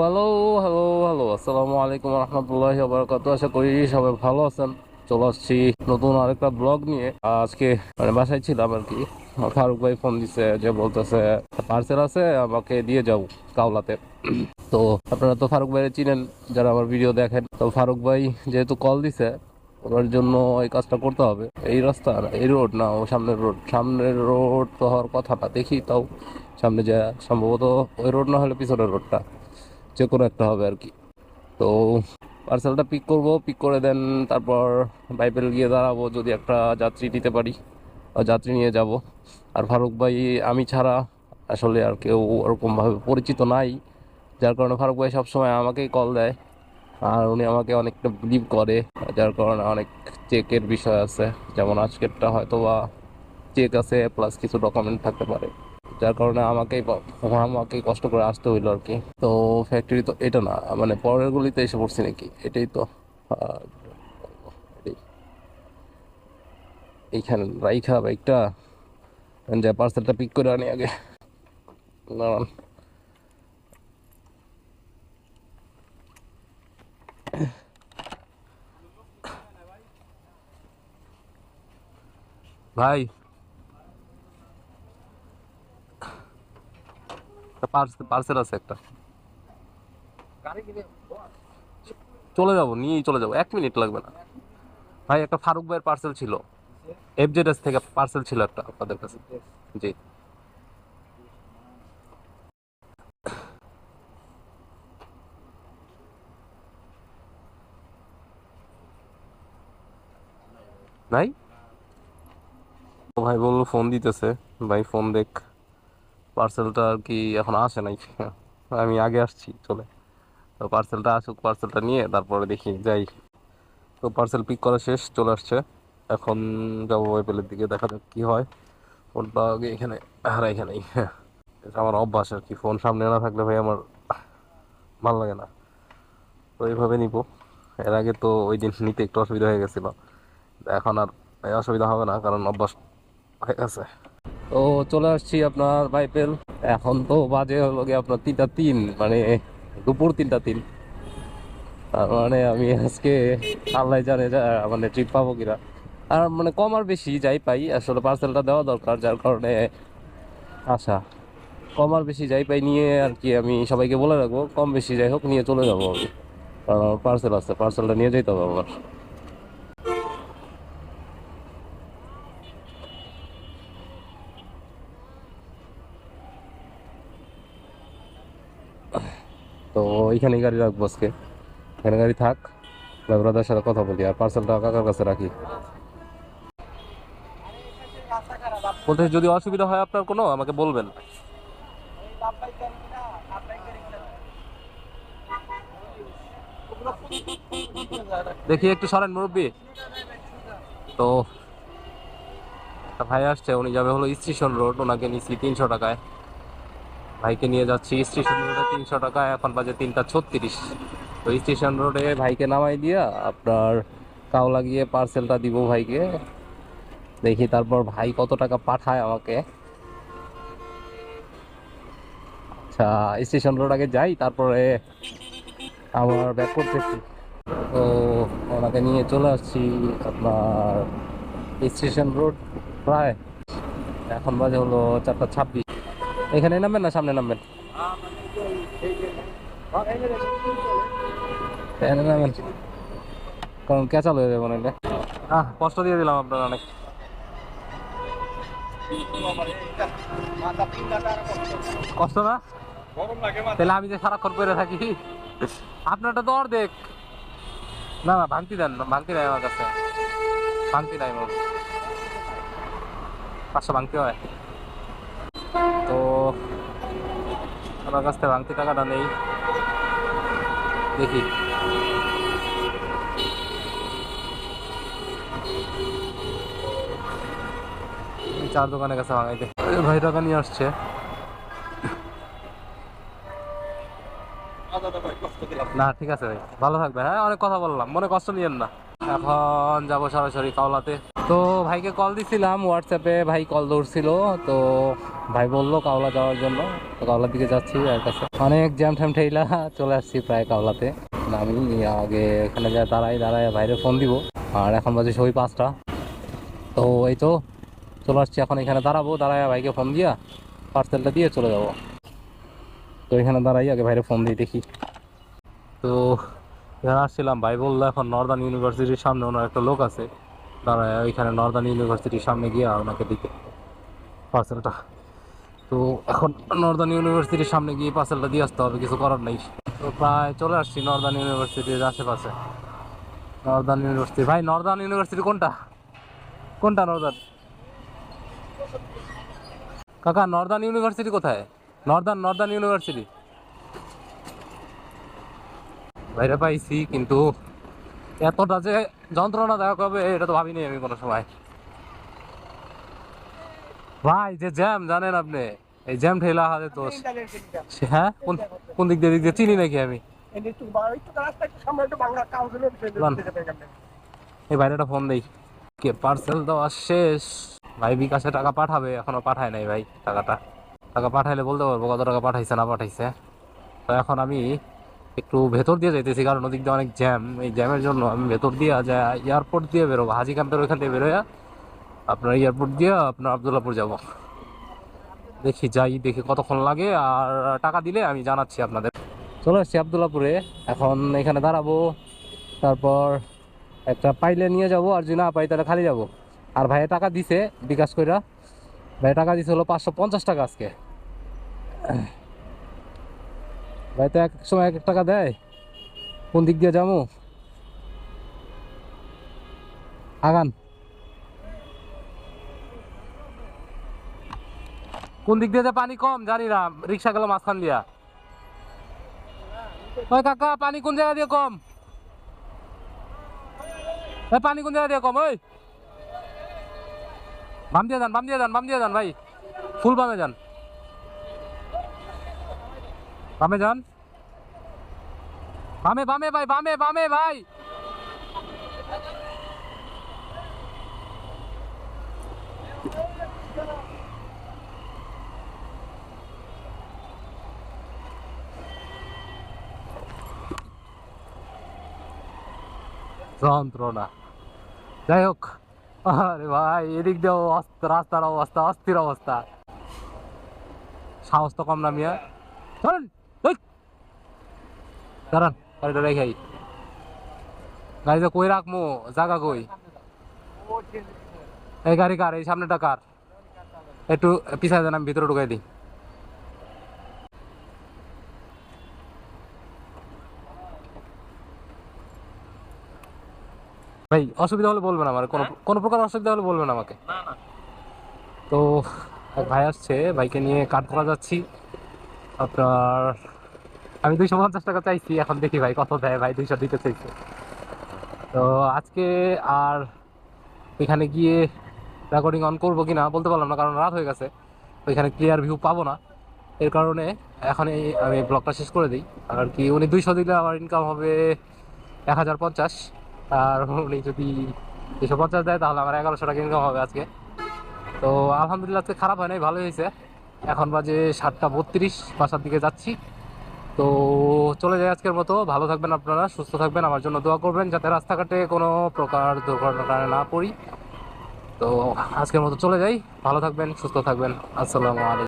Hello hello hello আসসালামু আলাইকুম রহমতুল্লাহি ওয়া বারাকাতুহু। আশা করি সবাই ভালো আছেন। চলে আসছি নতুন আরেকটা ব্লগ নিয়ে। আজকে বাসায় ছিলাম আর কি। ফারুক ভাই ফোন দিছে, যে বলতেছে পার্সেল আছে, আমাকে দিয়ে যাও কাওলাতে। তো আপনারা তো ফারুক ভাইয়ের চিনেন, যারা আমার ভিডিও দেখেন। তো ফারুক ভাই যেহেতু কল দিছে, ওনার জন্য এই কাজটা করতে হবে। এই রাস্তা না, এই রোড না, ও সামনের রোড তো হওয়ার কথা না, দেখি তাও সামনে যা সম্ভবত ওই রোড না হলে পিছনের রোডটা, যে কোনো একটা হবে আর কি। তো পার্সেলটা পিক করব, পিক করে দেন তারপর বাইবেল গিয়ে দাঁড়াবো, যদি একটা যাত্রী নিতে পারি যাত্রী নিয়ে যাব। আর ফারুক ভাই আমি ছাড়া আসলে আর কেউ ওরকমভাবে পরিচিত নাই, যার কারণে ফারুক ভাই সবসময় আমাকেই কল দেয়। আর উনি আমাকে অনেকটা বিলিভ করে, যার কারণে অনেক চেকের বিষয় আছে, যেমন আজকেরটা হয়তো বা চেক আছে প্লাস কিছু ডকুমেন্ট থাকতে পারে, যার কারণে আমাকেই কষ্ট করে আসতে হইলো আর কি। তো ফ্যাক্টরি তো এটা না, মানে পরের গুলিতে এসে পড়ছি নাকি, এটাই তো। আহ, এটাই। এইখানে রাইখা বাইকটা, যে পার্সেলটা পিক করে আনি আগে। দাঁড়ান। ভাই, পার্সেল আছে একটা, চলে যাব, নিয়েই চলে যাব, 1 মিনিট লাগবে না। ভাই একটা ফারুক ভাইয়ের পার্সেল ছিল, এফজেডএস থেকে পার্সেল ছিল একটা আপনাদের কাছে। জি। ভাই, ও ভাই বললো ফোন দিতেছে। ভাই ফোন দেখ, পার্সেলটা আর কি এখন আসে নাই। আমি আগে আসছি চলে। তো পার্সেলটা আসুক, পার্সেলটা নিয়ে তারপরে দেখি যাই। তো পার্সেল পিক করা শেষ, চলে আসছে। এখন যাবো ওয়েবেলের দিকে, দেখা যাক কি হয়। ফোনটা আগে এখানে হারাই, এখানেই। এটা আমার অভ্যাস আর কি, ফোন সামনে না থাকলে ভাই আমার ভালো লাগে না। তো এইভাবে নিবো। এর আগে তো ওই দিন নিতে একটু অসুবিধা হয়ে গেছিল, এখন আর এই অসুবিধা হবে না, কারণ অভ্যাস হয়ে গেছে। তো চলে আসছি আপনার বাইপেল। এখন তো বাজে হলো গিয়ে আপনার 3টা 3, মানে দুপুর 3টা 3। তার মানে আমি আজকে আল্লাহ জানে যা, মানে ট্রিপ পাবো কিনা। আর মানে কম আর বেশি যাই পাই, আসলে পার্সেলটা দেওয়া দরকার, যার কারণে আশা। কম আর বেশি যাই পাই নিয়ে আর কি, আমি সবাইকে বলে রাখবো কম বেশি যাই হোক নিয়ে চলে যাবো আমি। কারণ আমার পার্সেল আছে, পার্সেলটা নিয়ে যেতে হবে আমার। তো এইখানেই গাড়ি রাখবো আজকে, এখানে গাড়ি থাক। ব্রাদার সাথে কথা বলি আর পার্সেলটা কাকার কাছে রাখি। বলতে যদি অসুবিধা হয় আপনার কোনো, আমাকে বলবেন। দেখি একটু সরেন মুরব্বী। তো একটা ভাই আসছে, উনি যাবে হলো স্টেশন রোড, ওনাকে নিচ্ছি 300 টাকায়। ভাইকে নিয়ে যাচ্ছি স্টেশন রোডে 300 টাকায়, এখন বাজে 3টা 36। তো স্টেশন রোডে ভাইকে নামাই দিয়া আপনার কাওলা গিয়ে পার্সেলটা দিব ভাইকে। দেখি তারপর ভাই কত টাকা পাঠায় আমাকে। আচ্ছা, স্টেশন রোড আগে যাই, তারপরে আবার ব্যাক করতেছি। তো ওনাকে নিয়ে চলে আসছি আপনার স্টেশন রোড প্রায়। এখন বাজে হলো 4টা 26। এখানে নামবেন না সামনে নামবেন? এখানে নামেন, কারণ ক্যাচাল হয়ে যাবে নাহলে। কষ্ট দিয়ে দিলাম আপনার অনেক। কষ্ট না? তাহলে আমি যে সারাক্ষণ করে থাকি, আপনারটা তো অর্ধেক। না না, ভাঙতি দেন না, ভাঙতি নাই আমার কাছে, ভাঙতি নাই আমার। 500 ভাঙতি হয়। তো আমার কাছ থেকে ভাঙতি টাকাটা নেই, দেখি। চার দোকানের কাছে ভাঙাইতে ভাই টাকা নিয়ে আসছে। না ঠিক আছে ভাই, ভালো থাকবে, হ্যাঁ অনেক কথা বললাম, মনে কষ্ট নিয়েন না। এখন যাবো সরাসরি কাওলাতে। তো ভাইকে কল দিছিলাম হোয়াটসঅ্যাপে, ভাই কল ধরছিল। তো ভাই বললো কাওলা যাওয়ার জন্য, তো কাওলার দিকে যাচ্ছি। আর কাছে অনেক জ্যাম ঠ্যাম ঠেলা চলে আসছি প্রায় কাওলাতে। আমি আগে এখানে যা দাঁড়াই দাঁড়ায় বাইরে ফোন দিব। আর এখন বাজে সই 5টা। তো এই তো চলে আসছি, এখন এখানে দাঁড়াবো, দাঁড়ায় ভাইকে ফোন দিয়া পার্সেলটা দিয়ে চলে যাবো। তো এখানে দাঁড়াই আগে ভাইরে ফোন দিয়ে দেখি। তো এখানে আসছিলাম, ভাই বললো এখন নর্দার্ন ইউনিভার্সিটির সামনে ওনার একটা লোক আছে দাঁড়ায়, ওইখানে নর্দার্ন ইউনিভার্সিটির সামনে গিয়ে ওনাকে দিতে পার্সেলটা। তো এখন নর্দার্ন ইউনিভার্সিটির সামনে গিয়ে পার্সেলটা দিয়ে আসতে হবে, কিছু করার নেই। তো প্রায় চলে আসছি নর্দার্ন ইউনিভার্সিটির আশেপাশে। নর্দার্ন ইউনিভার্সিটি, ভাই নর্দার্ন ইউনিভার্সিটি কোনটা, কোনটা নর্দার্ন? কাকা নর্দার্ন ইউনিভার্সিটি কোথায়? নর্দার্ন ইউনিভার্সিটি বাইরে পাইছি, কিন্তু এতটা যে যন্ত্রণা দেখা হবে এটা তো ভাবিনি আমি কোনো সময়। ভাই যে জ্যাম জানেন আপনি, এই জ্যাম ঠেলা হাতে তো। হ্যাঁ কোন কোন দিক দিয়ে চিনি নাকি আমি? এই বাইরেটা ফোন দেই, কে পার্সেল দেওয়া শেষ। ভাই বিকাশে টাকা পাঠাবে, এখনো পাঠায় নাই ভাই টাকাটা। টাকা পাঠাইলে বলতে পারবো কত টাকা পাঠাইছে না পাঠাইছে। তো এখন আমি একটু ভেতর দিয়ে যাইতেছি, কারণ ওদিক দিয়ে অনেক জ্যাম। এই জ্যামের জন্য আমি ভেতর দিয়ে যা এয়ারপোর্ট দিয়ে বেরোবো, হাজি ক্যাম্পের ওইখান থেকে বেরোয়া আপনার এয়ারপোর্ট দিয়ে আপনার আবদুল্লাপুর যাব। দেখি যাই, দেখি কতক্ষণ লাগে, আর টাকা দিলে আমি জানাচ্ছি আপনাদের। চলে আসছি আবদুল্লাপুরে, এখন এখানে দাঁড়াবো, তারপর একটা পাইলে নিয়ে যাব, আর যদি না পাই তাহলে খালি যাব। আর ভাইয়ের টাকা দিছে বিকাশ কইরা, ভাই টাকা দিছে হলো 550 টাকা আজকে। ভাই তো এক এক সময় এক এক টাকা দেয়। কোন দিক দিয়ে যাবো আগান, কোন দিক দিয়ে যে পানি কম জানি না, রিক্সা গেল মাঝখান দিয়া। ওই কাকা পানি কোন জায়গা দিয়ে কম? ওই পানি কোন জায়গা দিয়ে কম? ওই বাম দিয়ে যান, বাম দিয়ে যান, বাম দিয়ে যান ভাই, ফুল বামে যান, বামে যান, বামে বামে ভাই, বামে বামে ভাই। যন্ত্রণা, যাই হোক। আরে ভাই এদিক দিয়ে রাস্তার অবস্থা অস্থির অবস্থা, সাহস তো কম না মিয়া। চলেন দাঁড়ান, গাড়িটা রেখাই, গাড়িটা কই রাখবো, জায়গা কই? এই গাড়ি কার? এই সামনেটা কার? একটু পিছায় দেন, আমি ভিতরে ঢুকাই দিই। ভাই অসুবিধা হলে বলবেন, আমার কোনো কোনো প্রকার অসুবিধা হলে বলবেন আমাকে। তো এক ভাই আসছে, ভাইকে নিয়ে কাঠগড়া যাচ্ছি আপনার। আমি 250 টাকা চাইছি, এখন দেখি ভাই কত দেয়। ভাই 200 দিতে চাইছে। তো আজকে আর এখানে গিয়ে রেকর্ডিং অন করবো কিনা বলতে পারলাম না, কারণ রাত হয়ে গেছে, তো এখানে ক্লিয়ার ভিউ পাবো না। এর কারণে এখন আমি ব্লগটা শেষ করে দিই। আর কি উনি 200 দিলে আমার ইনকাম হবে 1050, আর উনি যদি 250 দেয় তাহলে আমার 1100 টাকা ইনকাম হবে আজকে। তো আলহামদুলিল্লাহ আজকে খারাপ হয় নাই, ভালোই হয়েছে। এখন বাজে 7টা 32, বাসার দিকে যাচ্ছি। তো চলে যায় আজকের মতো। ভালো থাকবেন আপনারা, সুস্থ থাকবেন, আমার জন্য দোয়া করবেন যাতে রাস্তাঘাটে কোনো প্রকার দুর্ঘটনায় না পড়ি। তো আজকের মতো চলে যাই, ভালো থাকবেন, সুস্থ থাকবেন, আসসালামু আলাইকুম।